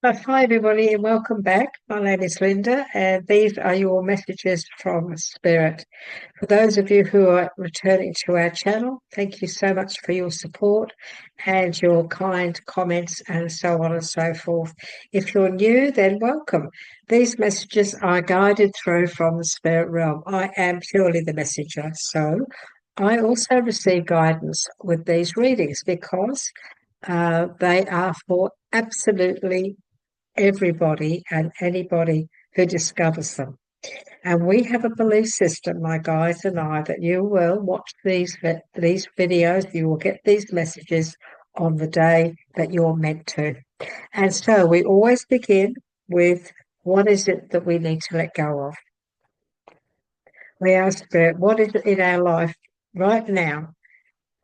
Hi, everybody, and welcome back. My name is Linda, and these are your messages from Spirit. For those of you who are returning to our channel, thank you so much for your support and your kind comments and so on and so forth. If you're new, then welcome. These messages are guided through from the Spirit realm. I am purely the messenger, so I also receive guidance with these readings because they are for absolutely everybody and anybody who discovers them. And we have a belief system, my guys and I, that you will watch these videos, you will get these messages on the day that you're meant to. And so we always begin with what is it that we need to let go of? We ask Spirit, what is it in our life right now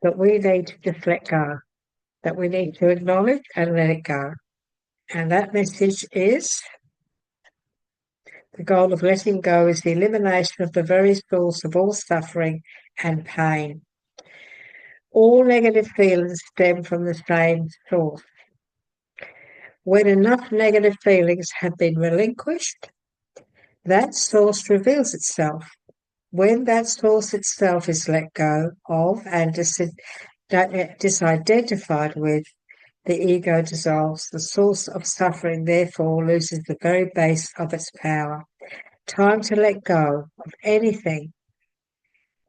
that we need to just let go, that we need to acknowledge and let it go? And that message is the goal of letting go is the elimination of the very source of all suffering and pain. All negative feelings stem from the same source. When enough negative feelings have been relinquished, that source reveals itself. When that source itself is let go of and disidentified with, the ego dissolves. The source of suffering therefore loses the very base of its power. Time to let go of anything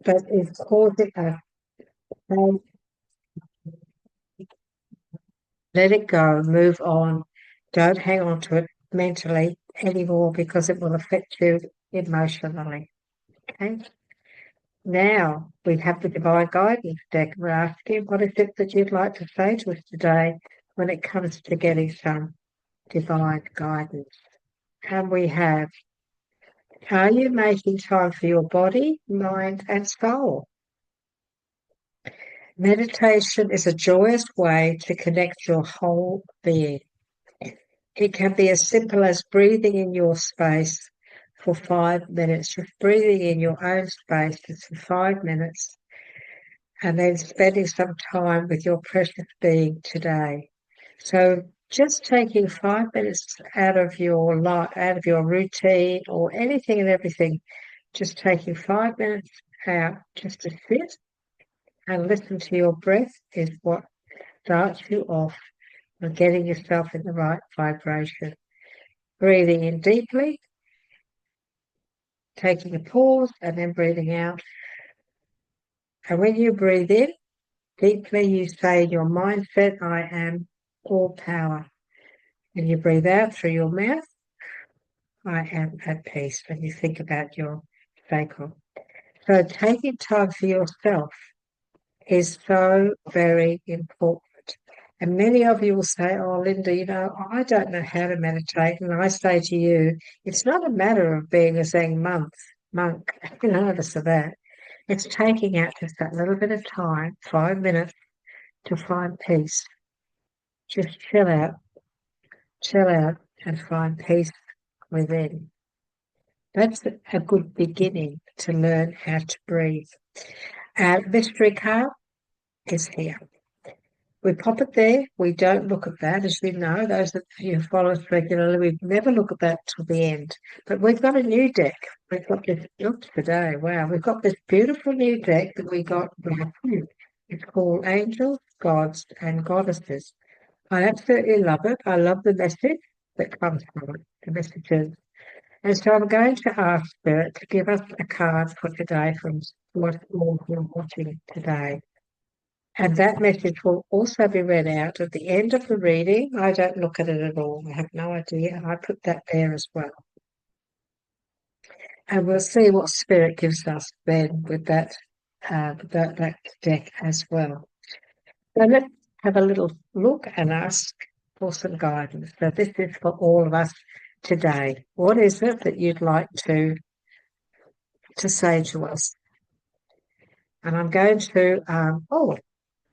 that is causing us pain. Let it go, move on. Don't hang on to it mentally anymore because it will affect you emotionally. Okay. Now we have the divine guidance deck. We're asking, what is it that you'd like to say to us today when it comes to getting some divine guidance? And we have, are you making time for your body, mind, and soul? Meditation is a joyous way to connect your whole being. It can be as simple as breathing in your space for 5 minutes, just breathing in your own space just for 5 minutes, and then spending some time with your precious being today. So just taking 5 minutes out of your life, out of your routine or anything and everything, just taking 5 minutes out just to sit and listen to your breath is what starts you off on getting yourself in the right vibration. Breathing in deeply, taking a pause, and then breathing out. And when you breathe in deeply, you say in your mindset, I am all power. And you breathe out through your mouth, I am at peace, when you think about your sacral. So taking time for yourself is so very important. And many of you will say, oh, Linda, I don't know how to meditate. And I say to you, it's not a matter of being a Zen monk, none of us are that. It's taking out just that little bit of time, 5 minutes, to find peace. Just chill out, and find peace within. That's a good beginning to learn how to breathe. Our mystery card is here. We pop it there. We don't look at that, as you know. Those of you who follow us regularly, we never look at that till the end. But we've got a new deck. We've got this look today. Wow, we've got this beautiful new deck that we got. It's called Angels, Gods, and Goddesses. I absolutely love it. I love the message that comes from it, the messages. And so I'm going to ask Spirit to give us a card for today from what all you're watching today. And that message will also be read out at the end of the reading. I don't look at it at all. I have no idea. And I put that there as well. And we'll see what Spirit gives us then with that deck as well. So let's have a little look and ask for some guidance. So this is for all of us today. What is it that you'd like to say to us? And I'm going to, oh,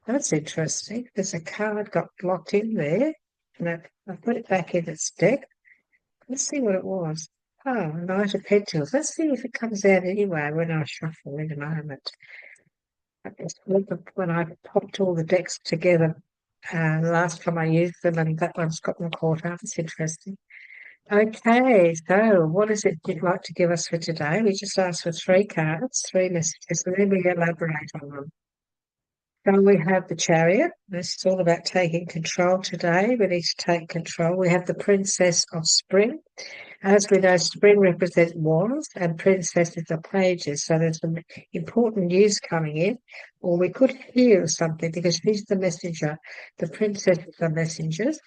that's interesting. There's a card got blocked in there. And I put it back in its deck. Let's see what it was. Oh, Knight of Pentacles. Let's see if it comes out anyway when I shuffle in a moment. When I popped all the decks together last time I used them, and that one's got them caught up. It's interesting. Okay, so what is it you'd like to give us for today? We just asked for three cards, three messages, and then we elaborate on them. So we have the Chariot. This is all about taking control today. We need to take control. We have the Princess of Spring. As we know, spring represents wands and princesses are pages. So there's some important news coming in, or we could hear something because she's the messenger. The princesses are messengers.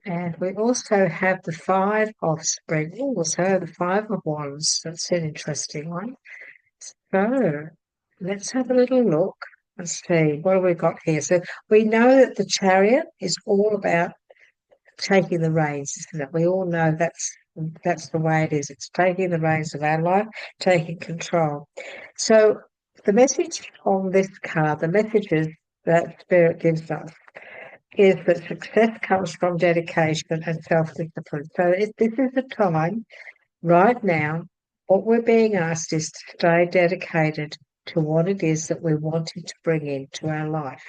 And we also have the Five of Spring. Also, the Five of Wands. That's an interesting one. So let's have a little look. Let's see, what have we got here? So we know that the Chariot is all about taking the reins, isn't it? We all know that's the way it is. It's taking the reins of our life, taking control. So the message on this card, the messages that Spirit gives us, is that success comes from dedication and self-discipline. So this is the time right now. What we're being asked is to stay dedicated to what it is that we're wanting to bring into our life,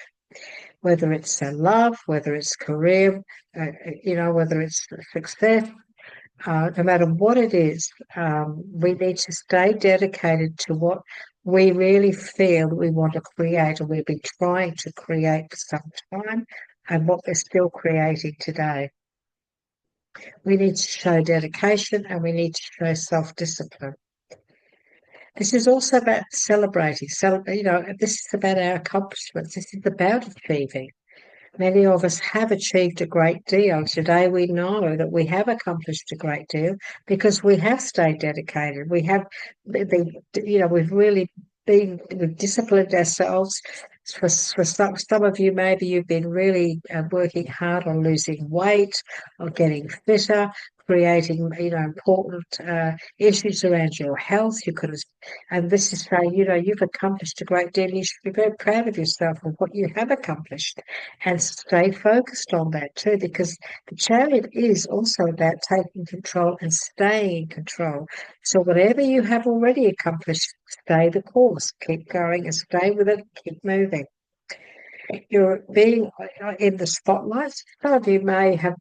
whether it's love, whether it's career, whether it's success, no matter what it is, we need to stay dedicated to what we really feel we want to create, or we've been trying to create for some time, and what we're still creating today. We need to show dedication and we need to show self-discipline. This is also about celebrating. This is about our accomplishments. This is about achieving. Many of us have achieved a great deal. Today we know that we have accomplished a great deal because we have stayed dedicated. We have we've really we've disciplined ourselves. For some of you, maybe you've been really working hard on losing weight, or getting fitter, creating important issues around your health. And this is saying you've accomplished a great deal. You should be very proud of yourself and what you have accomplished, and stay focused on that too, because the Chariot is also about taking control and staying in control. So whatever you have already accomplished, stay the course, keep going and stay with it, keep moving. You're being in the spotlight. Some of you may have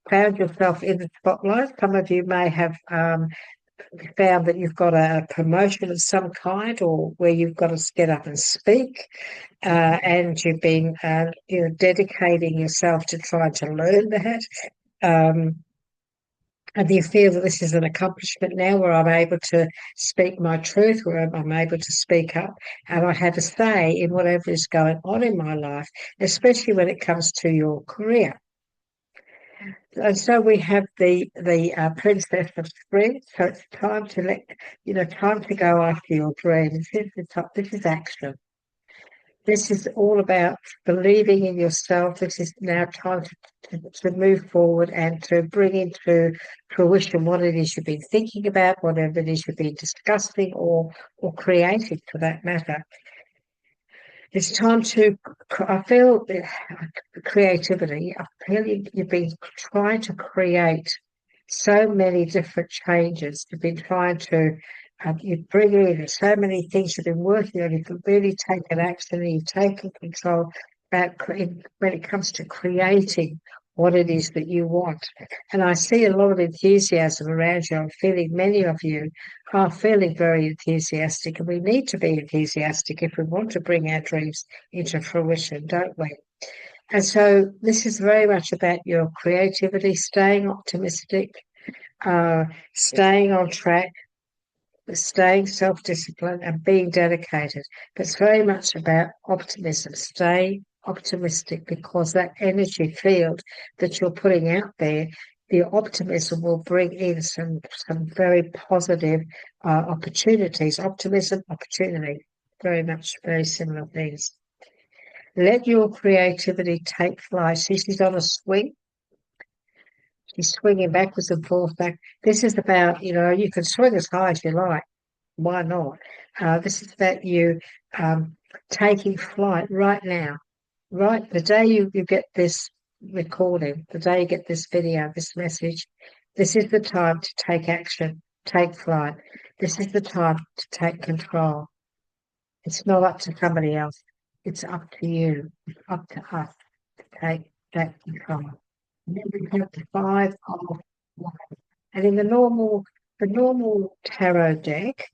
found yourself in the spotlight. Some of you may have found that you've got a promotion of some kind, or where you've got to get up and speak, and you've been dedicating yourself to try to learn that. And you feel that this is an accomplishment now, where I'm able to speak my truth, where I'm able to speak up, and I have a say in whatever is going on in my life, especially when it comes to your career. And so we have the Princess of Spring. So it's time to time to go after your dreams. This is action. This is all about believing in yourself. This is now time to move forward and to bring into fruition what it is you've been thinking about, whatever it is you've been discussing or creating, for that matter. It's time to, I feel creativity. I feel you've been trying to create so many different changes. You've been trying to, you bring in so many things you've been working on. You've really taken action and you've taken control when it comes to creating what it is that you want. And I see a lot of enthusiasm around you. I'm feeling many of you are feeling very enthusiastic, and we need to be enthusiastic if we want to bring our dreams into fruition, don't we? And so this is very much about your creativity, staying optimistic, staying on track, staying self-disciplined and being dedicated. But it's very much about optimism. Stay optimistic, because that energy field that you're putting out there, the optimism will bring in some very positive opportunities. Optimism, opportunity, very much very similar things. Let your creativity take flight. See, she's on a swing. She's swinging backwards and forth back. This is about, you can swing as high as you like. Why not? This is about you taking flight right now. Right, the day you get this recording, the day you get this video, this message, this is the time to take action, take flight. This is the time to take control. It's not up to somebody else. It's up to you. It's up to us to take that control. And then we have the Five of Wands. And in the normal tarot deck,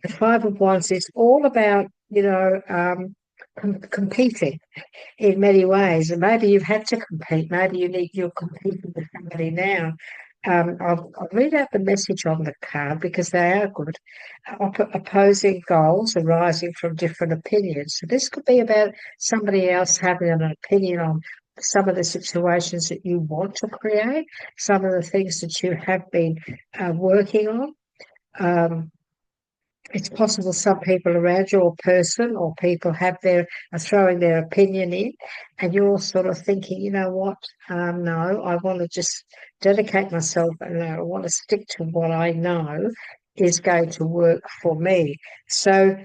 the Five of Wands is all about, competing in many ways. And maybe you've had to compete. Maybe you're competing with somebody now. I'll read out the message on the card because they are good. Opposing goals arising from different opinions. So this could be about somebody else having an opinion on some of the situations that you want to create, some of the things that you have been working on. It's possible some people around you or person or people are throwing their opinion in, and you're sort of thinking, you know what, no, I want to just dedicate myself and I want to stick to what I know is going to work for me. So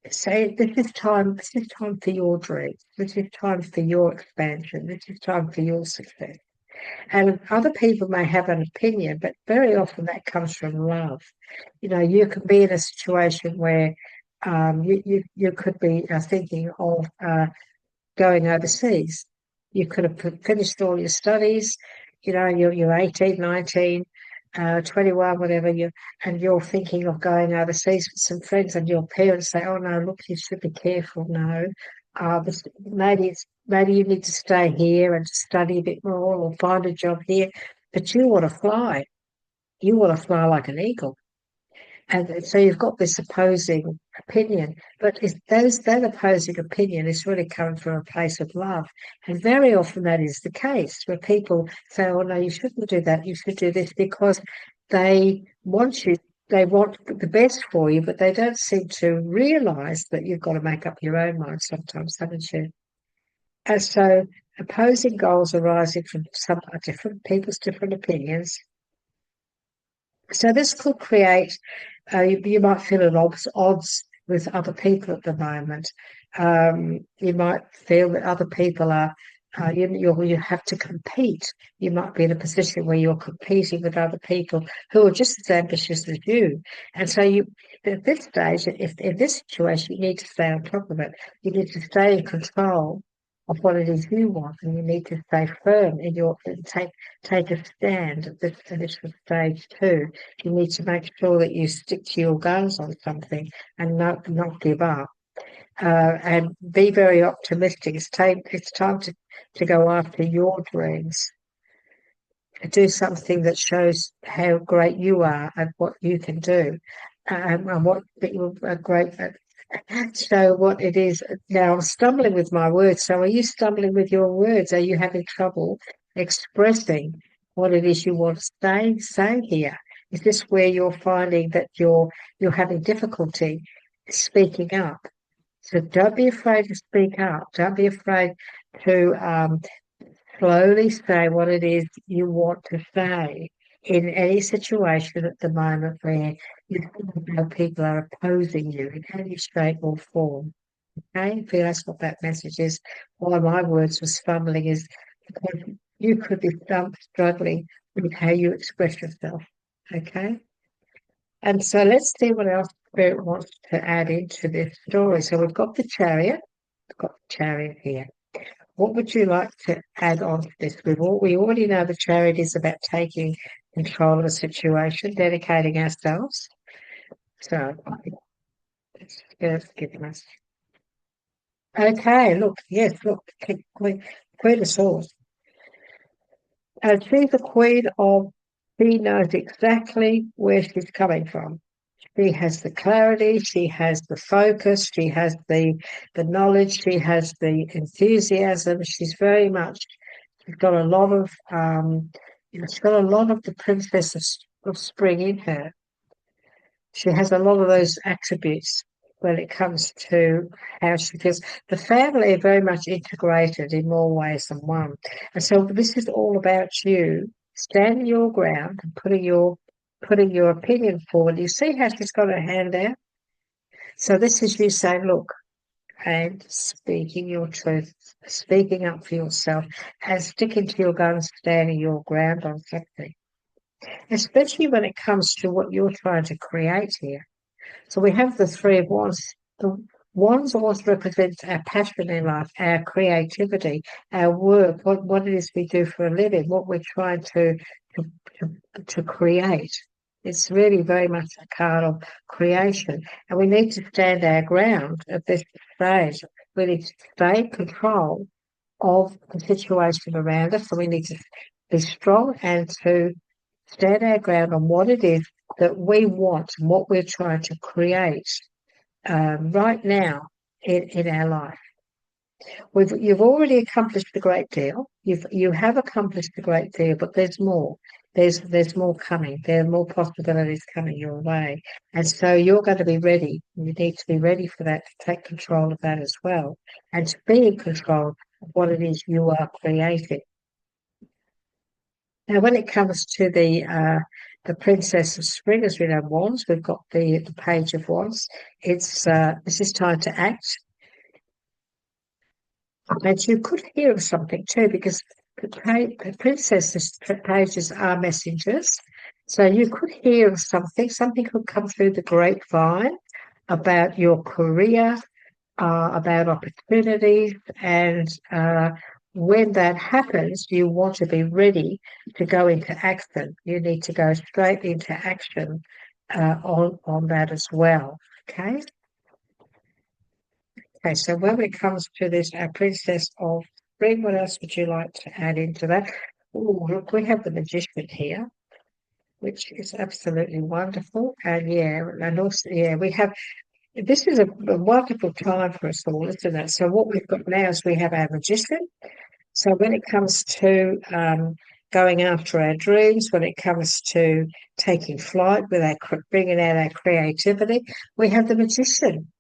say this is time for your dreams, this is time for your expansion, this is time for your success. And other people may have an opinion, but very often that comes from love. You can be in a situation where you could be thinking of going overseas. You could have finished all your studies, you're 18, 19, 21, whatever, and you're thinking of going overseas with some friends, and your parents say, oh, no, look, you should be careful. No, maybe you need to stay here and study a bit more or find a job here, but you want to fly. You want to fly like an eagle. And so you've got this opposing opinion, but that opposing opinion is really coming from a place of love. And very often that is the case where people say, oh, no, you shouldn't do that. You should do this because they want they want the best for you, but they don't seem to realize that you've got to make up your own mind sometimes, haven't you? And so opposing goals arising from some different people's different opinions. So this could create, you might feel at odds with other people at the moment. You might feel that other people are, you have to compete. You might be in a position where you're competing with other people who are just as ambitious as you. And so at this stage, if in this situation, you need to stay on top of it. You need to stay in control of what it is you want, and you need to stay firm in take a stand at this initial stage too. You need to make sure that you stick to your guns on something and not give up. And be very optimistic. It's time to go after your dreams. Do something that shows how great you are and what you can do, and what you are great at. So what it is now, I'm stumbling with my words. So are you stumbling with your words? Are you having trouble expressing what it is you want to say here? Is this where you're finding that you're having difficulty speaking up? So don't be afraid to speak up. Don't be afraid to slowly say what it is you want to say in any situation at the moment where you feel people are opposing you in any shape or form. Okay, I feel that's what that message is. Why my words was fumbling is because you could be struggling with how you express yourself. Okay, and so let's see what else Spirit wants to add into this story. So we've got the Chariot. We've got the Chariot here. What would you like to add on to this? We already know the Chariot is about taking control of a situation, dedicating ourselves. So let's give us. Okay, look, yes, look, Queen of Swords. She's the Queen of, she knows exactly where she's coming from. She has the clarity, she has the focus, she has the knowledge, she has the enthusiasm. She's got a lot of she's got a lot of the princess of spring in her. She has a lot of those attributes when it comes to how she feels. The family are very much integrated in more ways than one. And so this is all about you standing your ground and putting your opinion forward. You see how she's got her hand out? So this is you saying, look, and speaking your truth, speaking up for yourself, and sticking to your guns, standing your ground on something, especially when it comes to what you're trying to create here. So we have the Three of Wands. Wands always represents our passion in life, our creativity, our work, what it is we do for a living, what we're trying to create. It's really very much a card of creation, and we need to stand our ground at this stage. We need to stay in control of the situation around us, so we need to be strong and to stand our ground on what it is that we want and what we're trying to create right now in our life. You've already accomplished a great deal. You have accomplished a great deal, but there's more. There's more coming. There are more possibilities coming your way, and so you're going to be ready. You need to be ready for that, to take control of that as well, and to be in control of what it is you are creating. Now, when it comes to the Princess of Spring, as we know, Wands, we've got the Page of Wands. It's this is time to act. And you could hear of something too, because the princesses' pages are messengers. So you could hear of something. Something could come through the grapevine about your career, about opportunities, and when that happens, you want to be ready to go into action. You need to go straight into action on that as well. Okay. Okay, so when it comes to this, our Princess of Spring, what else would you like to add into that? Oh, look, we have the Magician here, which is absolutely wonderful. And yeah, and also, yeah, we have, this is a wonderful time for us all, isn't it? So what we've got now is we have our Magician. So when it comes to going after our dreams, when it comes to taking flight with bringing out our creativity, we have the Magician.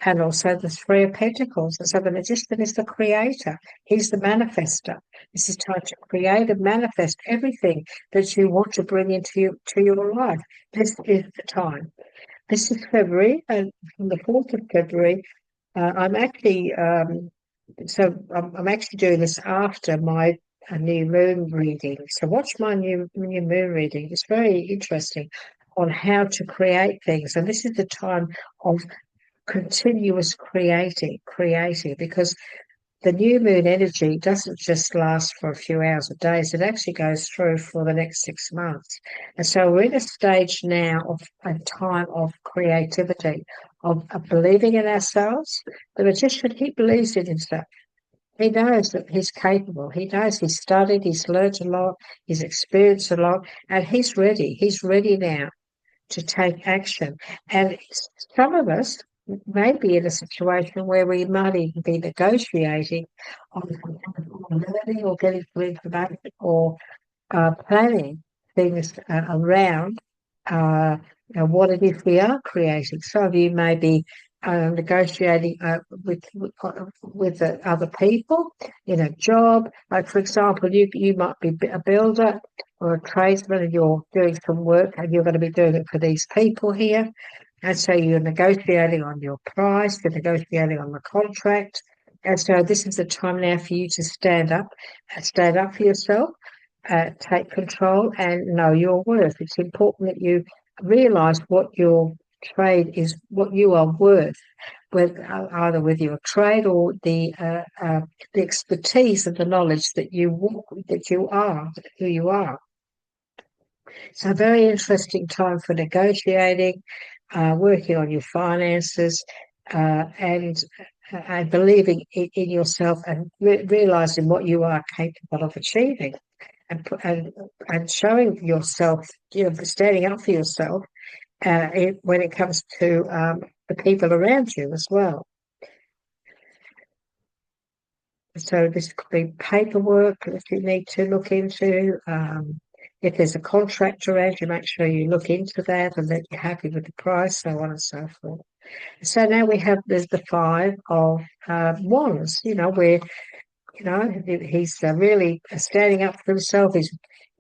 And also the Three of Pentacles. And so the Magician is the creator. He's the manifester. This is time to create and manifest everything that you want to bring into your life. This is the time. This is February, and from the 4th of February, I'm actually I'm actually doing this after my new moon reading. So watch my new moon reading. It's very interesting on how to create things. And this is the time of continuous creating, because the new moon energy doesn't just last for a few hours or days, it actually goes through for the next 6 months. And so we're in a stage now of a time of creativity, of believing in ourselves. The Magician, he believes in himself. He knows that he's capable. He knows he's studied, he's learned a lot, he's experienced a lot, and he's ready. He's ready now to take action. And some of us may be in a situation where we might even be negotiating on learning or getting some information or planning things around what it is we are creating. Some of you may be negotiating with other people in a job. Like, for example, you might be a builder or a tradesman, and you're doing some work, and you're going to be doing it for these people here. And so you're negotiating on your price, you're negotiating on the contract. And so this is the time now for you to stand up for yourself, take control, and know your worth. It's important that you realise what your trade is, what you are worth, with either with your trade or the expertise and the knowledge that you are, who you are. So a very interesting time for negotiating, working on your finances, and believing in yourself, and realizing what you are capable of achieving, and showing yourself, standing up for yourself when it comes to the people around you as well. So this could be paperwork that you need to look into. If there's a contract around you, make sure you look into that and that you're happy with the price, so on and so forth. So now there's the Five of Wands, where, he's really standing up for himself.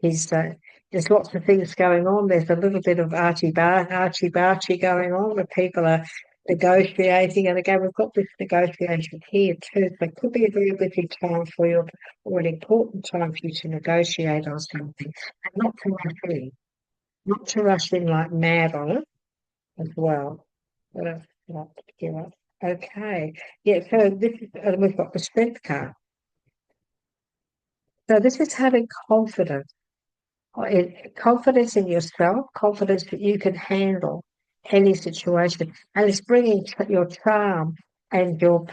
There's lots of things going on. There's a little bit of archie-barchie going on, where people are negotiating. And again, we've got this negotiation here too. So it could be a very busy time for you, or an important time for you to negotiate on something, and not to rush in like mad on it as well. What else would I like to give up? Okay. Yeah, so this is, we've got the strength card. So this is having confidence, confidence in yourself, confidence that you can handle any situation, and it's bringing your charm and your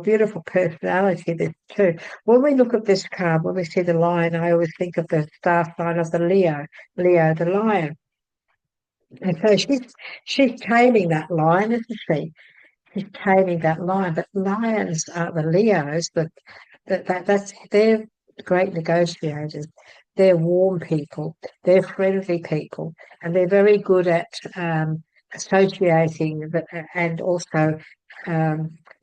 beautiful personality this too. When we look at this card, when we see the lion, I always think of the star sign of the Leo the lion, and so she's taming that lion, isn't she? She's taming that lion, but lions are the Leos, that's they're great negotiators. They're warm people. They're friendly people, and they're very good at associating and also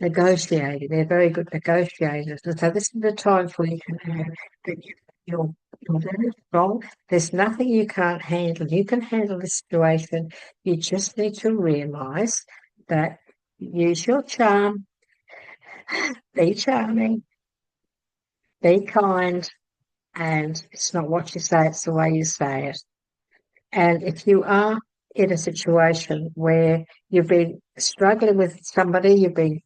negotiating. They're very good negotiators, and so this is the time for you to know that you're you're very strong. There's nothing you can't handle. You can handle the situation. You just need to realise that use your charm, be charming, be kind, and it's not what you say, it's the way you say it. And if you are in a situation where you've been struggling with somebody, you've been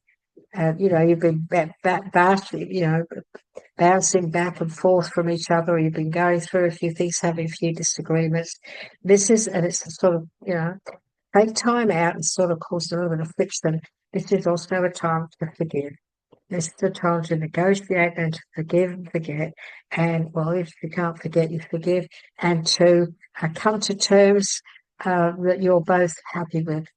bouncing back and forth from each other, or you've been going through a few things, having a few disagreements. And it's a sort of, take time out and sort of cause a little bit of friction. This is also a time to forgive. This is the time to negotiate and to forgive and forget. And well, if you can't forget, you forgive, and to come to terms that you're both happy with.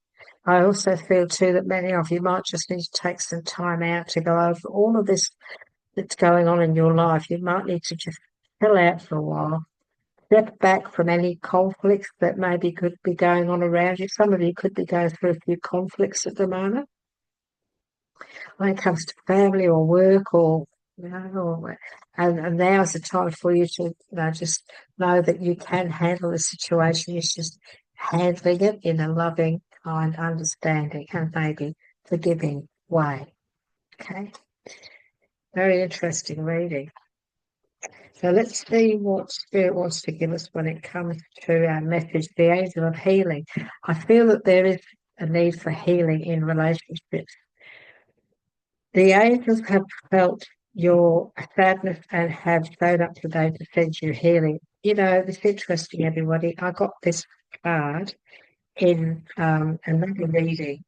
I also feel too that many of you might just need to take some time out to go over all of this that's going on in your life. You might need to just chill out for a while, step back from any conflicts that maybe could be going on around you. Some of you could be going through a few conflicts at the moment when it comes to family or work or and now's the time for you to just know that you can handle the situation. It's just handling it in a loving, kind, understanding, and maybe forgiving way. Okay, very interesting reading. So let's see what Spirit wants to give us when it comes to our message, the angel of healing. I feel that there is a need for healing in relationships. The angels have felt your sadness and have showed up today to send you healing. It's interesting, everybody. I got this card in another reading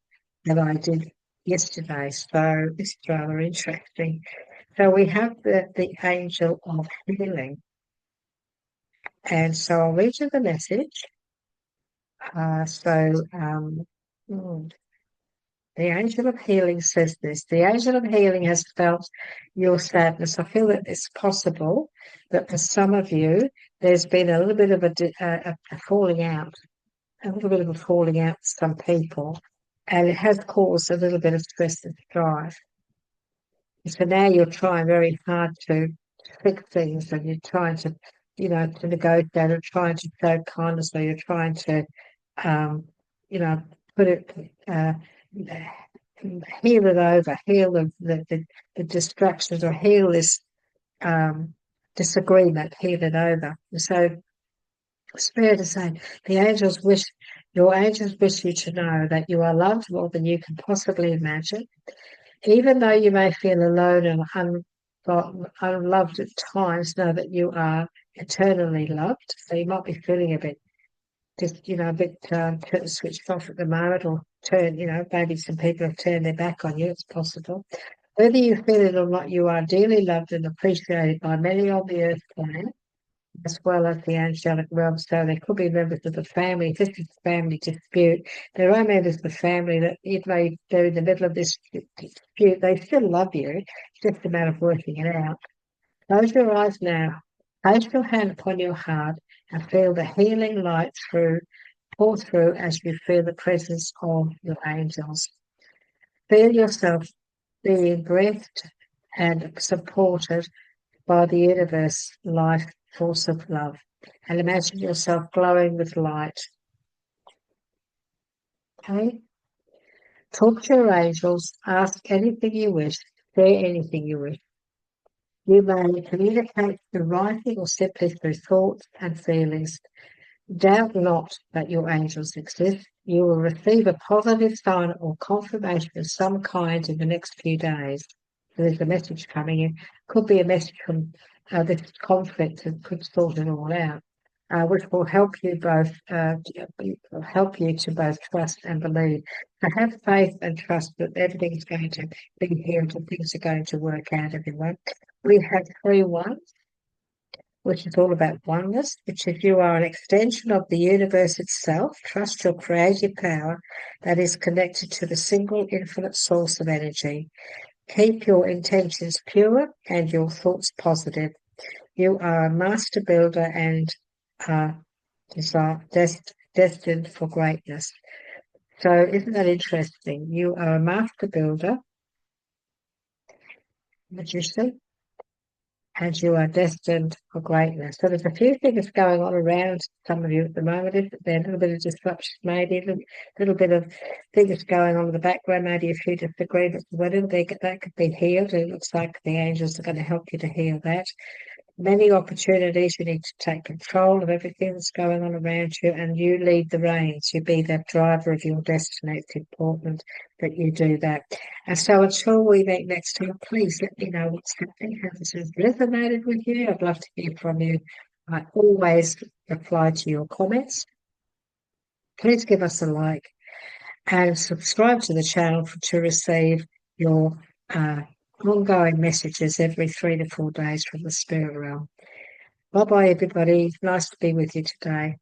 that I did yesterday, so this is rather interesting. So we have the angel of healing, and so I'll read you the message. Hmm, the angel of healing says this. The angel of healing has felt your sadness. I feel that it's possible that for some of you, there's been a little bit of a falling out, a little bit of a falling out with some people, and it has caused a little bit of stress and strife. So now you're trying very hard to fix things, and you're trying to negotiate and trying to show kindness, or you're trying to, um, put it, heal it over, heal the distractions, or heal this disagreement, heal it over. And so Spirit is saying your angels wish you to know that you are loved more than you can possibly imagine. Even though you may feel alone and unloved at times, know that you are eternally loved. So you might be feeling a bit switched off at the moment, or maybe some people have turned their back on you. It's possible. Whether you feel it or not, you are dearly loved and appreciated by many on the earth planet, as well as the angelic realm. So there could be members of the family. If this is a family dispute, there are members of the family that if they're in the middle of this dispute, they still love you. It's just a matter of working it out. Close your eyes now. Place your hand upon your heart and feel the healing light pour through as you feel the presence of your angels. Feel yourself being breathed and supported by the universe life force of love, and imagine yourself glowing with light. Okay? Talk to your angels, ask anything you wish, say anything you wish. You may communicate through writing or simply through thoughts and feelings. Doubt not that your angels exist. You will receive a positive sign or confirmation of some kind in the next few days. So there's a message coming in. Could be a message from this conflict that could sort it all out, which will help you to both trust and believe. So have faith and trust that everything's going to be healed and things are going to work out, everyone. We have 3 1, which is all about oneness, which is you are an extension of the universe itself. Trust your creative power that is connected to the single infinite source of energy. Keep your intentions pure and your thoughts positive. You are a master builder and destined for greatness. So isn't that interesting? You are a master builder, what you see? And you are destined for greatness. So there's a few things going on around some of you at the moment, isn't there? A little bit of disruption, maybe a little bit of things going on in the background, maybe a few disagreements, whatever that could be healed. It looks like the angels are going to help you to heal that. Many opportunities, you need to take control of everything that's going on around you, and you lead the reins. You be that driver of your destiny. It's important that you do that. And so until we meet next time, please let me know what's happening, how this has resonated with you. I'd love to hear from you. I always reply to your comments. Please give us a like and subscribe to the channel to receive your ongoing messages every 3 to 4 days from the spirit realm. Bye-bye, everybody. Nice to be with you today.